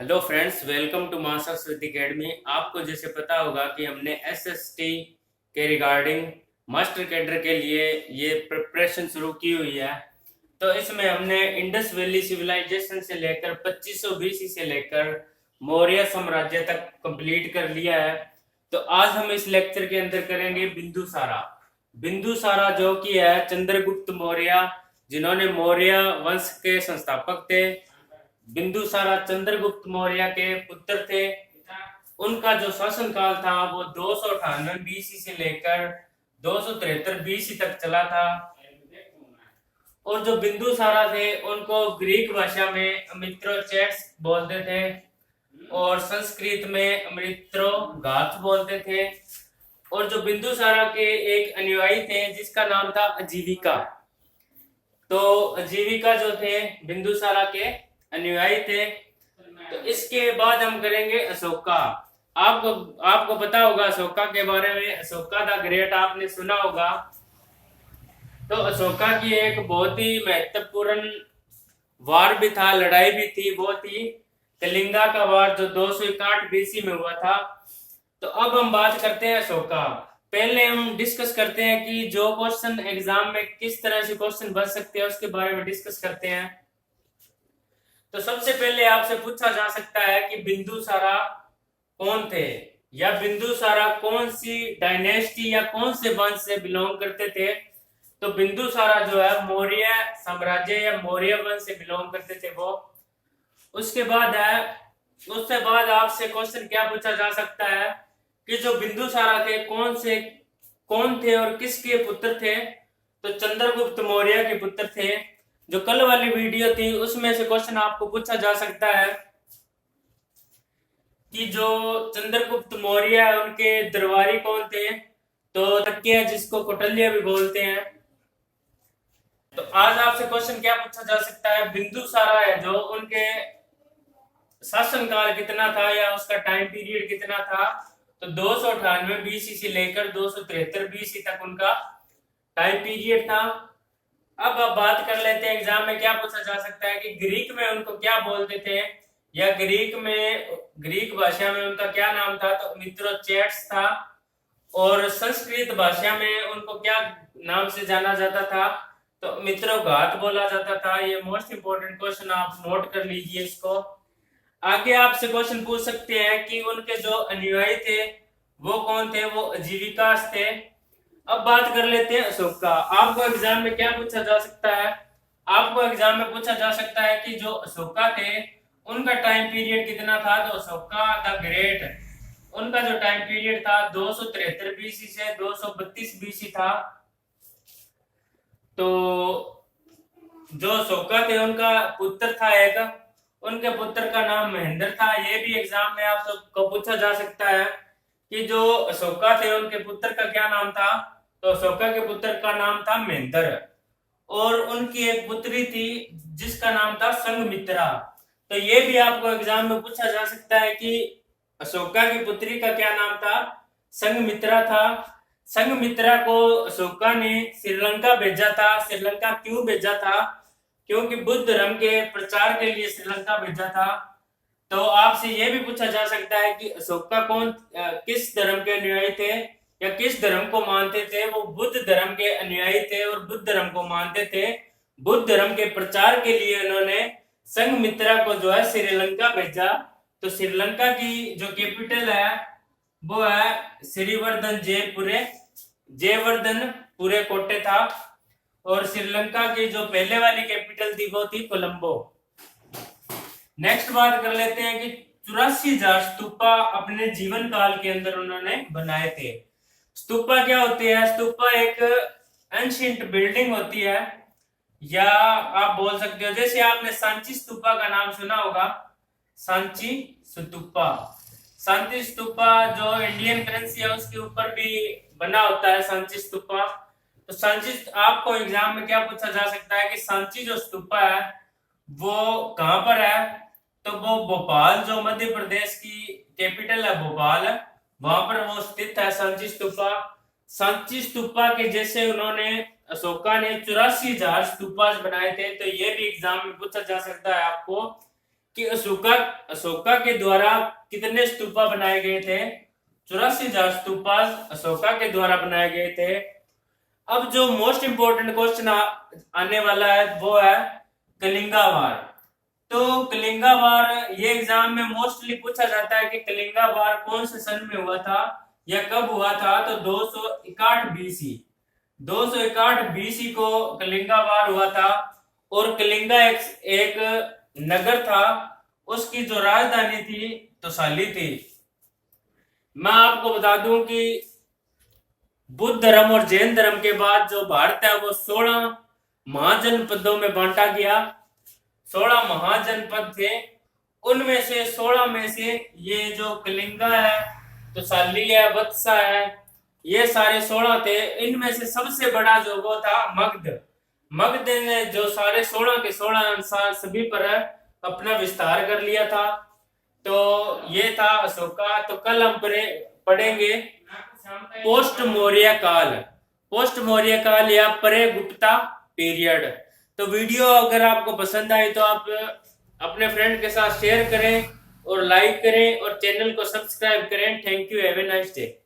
Hello friends, welcome to मां Saraswati academy. आपको जैसे पता होगा कि हमने एसएसटी के रिगार्डिंग मास्टर कैडर के लिए ये प्रिपरेशन शुरू की हुई है। तो इसमें हमने इंडस वैली सिविलाइजेशन से लेकर 2500 बीसी से लेकर मौर्य साम्राज्य तक कंप्लीट कर लिया है। तो आज हम इस लेक्चर के अंदर करेंगे बिंदुसारा। बिंदुसारा जो कि है चंद्रगुप्त मौर्य, जिन्होंने मौर्य वंश के संस्थापक थे। बिंदुसारा चंद्रगुप्त मौर्य के पुत्र थे। उनका जो शासनकाल था वो 298 बीसी से लेकर 273 बीसी तक चला था। और जो बिंदुसारा थे उनको ग्रीक भाषा में अमित्रोचेट्स बोलते थे और संस्कृत में अमृत्रोघात बोलते थे। और जो बिंदुसारा के एक अनुयायी थे जिसका नाम था अजीविका। तो अजीविका जो थे बिंदुसारा के अनुयायी थे। तो इसके बाद हम करेंगे अशोका। आपको आपको पता होगा अशोका के बारे में, अशोका द ग्रेट आपने सुना होगा। तो अशोका की एक बहुत ही महत्वपूर्ण वार भी था, लड़ाई भी थी, वो थी कलिंगा का वार जो 261 बीसी में हुआ था। तो अब हम बात करते हैं अशोका। पहले हम डिस्कस करते हैं कि जो क्वेश्चन एग्जाम में किस तरह से क्वेश्चन बन सकते हैं उसके बारे में डिस्कस करते हैं। तो सबसे पहले आपसे पूछा जा सकता है कि बिंदुसारा कौन थे, या बिंदुसारा कौन सी डायनेस्टी या कौन से वंश से बिलोंग करते थे। तो बिंदुसारा जो है मौर्य साम्राज्य या मौर्य वंश से बिलोंग करते थे वो। उसके बाद है, उससे बाद आपसे क्वेश्चन क्या पूछा जा सकता है कि जो बिंदुसारा थे कौन थे और किसके पुत्र थे। तो चंद्रगुप्त मौर्य के पुत्र थे। जो कल वाली वीडियो थी उसमें से क्वेश्चन आपको पूछा जा सकता है कि जो चंद्रगुप्त मौर्य है उनके दरबारी कौन थे। तो तकिया जिसको कौटिल्य भी बोलते हैं। तो आज आपसे क्वेश्चन क्या पूछा जा सकता है, बिंदुसारा है जो उनके शासनकाल कितना था या उसका टाइम पीरियड कितना था। तो 298 बीसी से लेकर 273 बीसी तक उनका टाइम पीरियड था। अब बात कर लेते हैं एग्जाम में क्या पूछा जा सकता है कि ग्रीक में उनको क्या बोलते थे, या ग्रीक भाषा में उनका क्या नाम था। तो मित्रोचेट्स था। और संस्कृत भाषा में उनको क्या नाम से जाना जाता था। तो मित्रोघात बोला जाता था। ये मोस्ट इंपोर्टेंट क्वेश्चन, आप नोट कर लीजिए इसको। आगे आपसे क्वेश्चन पूछ सकते हैं कि उनके जो अनुयायी थे वो कौन थे। वो अजीविकास थे। अब बात कर लेते हैं अशोक का। आपको एग्जाम में क्या पूछा जा सकता है, आपको एग्जाम में पूछा जा सकता है कि जो अशोका थे उनका टाइम पीरियड कितना था। तो अशोका द ग्रेट, उनका जो टाइम पीरियड था 273 बीसी से 232 बीसी था। तो जो अशोका थे उनका पुत्र था एक, उनके पुत्र का नाम महेंद्र था। ये भी एग्जाम में आप सबको पूछा जा सकता है कि जो अशोका थे उनके पुत्र का क्या नाम था। तो अशोका के पुत्र का नाम था महेंद्र। और उनकी एक पुत्री थी जिसका नाम था संघमित्रा। तो ये भी आपको एग्जाम में पूछा जा सकता है कि अशोका की पुत्री का क्या नाम था। संघमित्रा था। संघमित्रा को अशोका ने श्रीलंका भेजा था। श्रीलंका क्यों भेजा था, क्योंकि बुद्ध धर्म के प्रचार के लिए श्रीलंका भेजा था। तो आपसे यह भी पूछा जा सकता है कि अशोका किस धर्म के अनुयायी थे या किस धर्म को मानते थे। वो बुद्ध धर्म के अनुयायी थे और बुद्ध धर्म को मानते थे। बुद्ध धर्म के प्रचार के लिए उन्होंने संघमित्रा को जो है श्रीलंका भेजा। तो श्रीलंका की जो कैपिटल है वो है श्रीवर्धन जयवर्धनपुरे कोटे था। और श्रीलंका की जो पहले वाली कैपिटल थी वो थी कोलंबो। नेक्स्ट बात कर लेते हैं कि 84,000 स्तूपा अपने जीवन काल के अंदर उन्होंने बनाए थे। स्तूपा क्या होती है, स्तूपा एक एंशिएंट बिल्डिंग होती है, या आप बोल सकते हो जैसे आपने सांची स्तूपा का नाम सुना होगा। सांची स्तूपा, सांची स्तूपा जो इंडियन करेंसी है उसके ऊपर भी बना होता है सांची स्तूपा। तो सांची, आपको एग्जाम में क्या पूछा जा सकता है कि सांची जो स्तूपा है वो कहां पर है। तो वो भोपाल, जो मध्य प्रदेश की कैपिटल है भोपाल, वहां पर वो स्थित है सांची स्तूपा। सांची स्तूपा के जैसे उन्होंने अशोका ने 84,000 स्तूपा बनाए थे। तो ये भी एग्जाम में पूछा जा सकता है आपको कि अशोका के द्वारा कितने स्तूपा बनाए गए थे। 84,000 स्तूपा अशोका के द्वारा बनाए गए थे। अब जो मोस्ट इंपोर्टेंट क्वेश्चन आने वाला है वो है कलिंगा वार। तो कलिंगा वार ये एग्जाम में मोस्टली पूछा जाता है कि कलिंगा वार कौन से सन में हुआ था या कब हुआ था। तो 261 बीसी 261 बीसी को कलिंगा वार हुआ था। और कलिंगा एक नगर था, उसकी जो राजधानी थी तोसाली थी। मैं आपको बता दूं कि बुद्ध धर्म और जैन धर्म के बाद जो भारत है वो 16 महाजनपदों में बांटा गया। 16 महाजनपद थे, उनमें से 16 में से ये जो कलिंगा है, तोसाली है, वत्सा है, ये सारे 16 थे। इनमें से सबसे बड़ा जो वो था मगध ने जो सारे 16 के 16 अनुसार सभी पर अपना विस्तार कर लिया था। तो ये था अशोका। तो कल हम पढ़ेंगे पोस्ट मौर्य काल या प्रे गुप्ता पीरियड। तो वीडियो अगर आपको पसंद आई तो आप अपने फ्रेंड के साथ शेयर करें और लाइक करें और चैनल को सब्सक्राइब करें। Thank you, have a nice day.